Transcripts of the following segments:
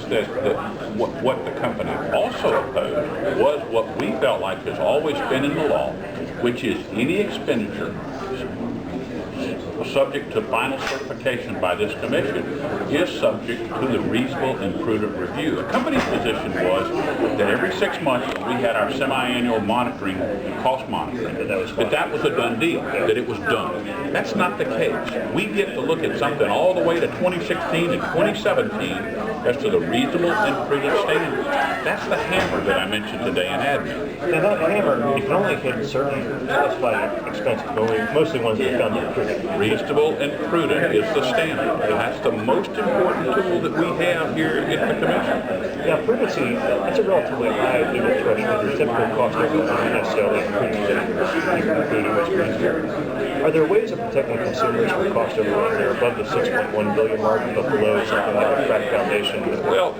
that what the company also opposed was what we felt like has always been in the law, which is any expenditure subject to final certification by this commission is subject to the reasonable and prudent review. The company's position was that every 6 months we had our semi-annual monitoring, cost monitoring, that was a done deal, that it was done. That's not the case. We get to look at something all the way to 2016 and 2017 as to the reasonable and prudent standards. That's the hammer that I mentioned today in admin. Now that hammer, you can only hit certain specified expenses, but mostly ones that come to prudent. Reasonable and prudent is the standard. That's the most important tool that we have here at the Commission. Now, prudency, that's a relatively high legal threshold. Your typical cost overrun isn't necessarily prudent. Are there ways of protecting consumers from cost overrun? They're above the $6.1 billion mark, but below something like a crack foundation. Well,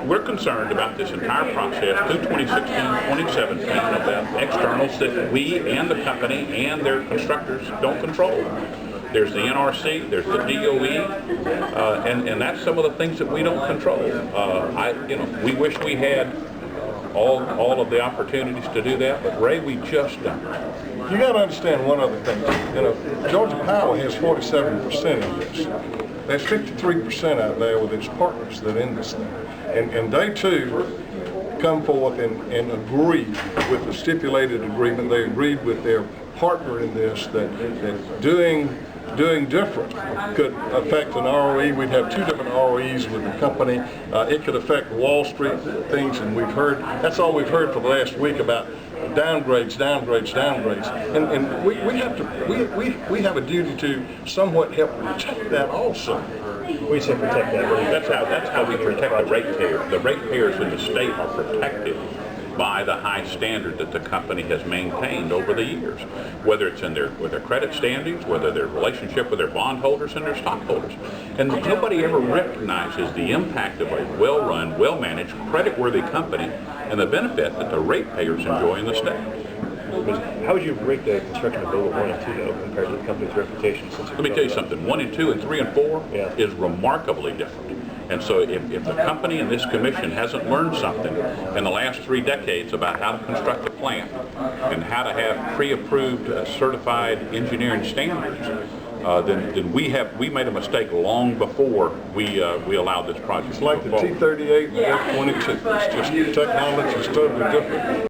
we're concerned about this entire process through 2016, 2017 about externals that we and the company and their constructors don't control. There's the NRC, there's the DOE, and that's some of the things that we don't control. We wish we had all of the opportunities to do that, but Ray, we just don't. You got to understand one other thing. Georgia Power has 47% of this. There's 53% out there with its partners that are in this thing, and they too come forth and agree with the stipulated agreement. They agreed with their partner in this that doing different could affect an ROE. We'd have two different ROEs with the company. It could affect Wall Street things, and that's all we've heard for the last week about downgrades. And we have a duty to somewhat help protect that also. We say protect that. That's how we protect the ratepayers. The ratepayers in the state are protected by the high standard that the company has maintained over the years, whether it's with their credit standings, whether their relationship with their bondholders and their stockholders. And nobody ever recognizes the impact of a well-run, well-managed, credit-worthy company and the benefit that the ratepayers enjoy in the state. How would you rate the construction of Bubba 1 and 2, though, compared to the company's reputation? Let me tell you something. 1 and 2 and 3 and 4 is remarkably different. And so if the company and this commission hasn't learned something in the last 3 decades about how to construct a plant and how to have pre-approved certified engineering standards, then we made a mistake long before we allowed this project. It's like the T-38 and the F-22. It's just technology is totally different.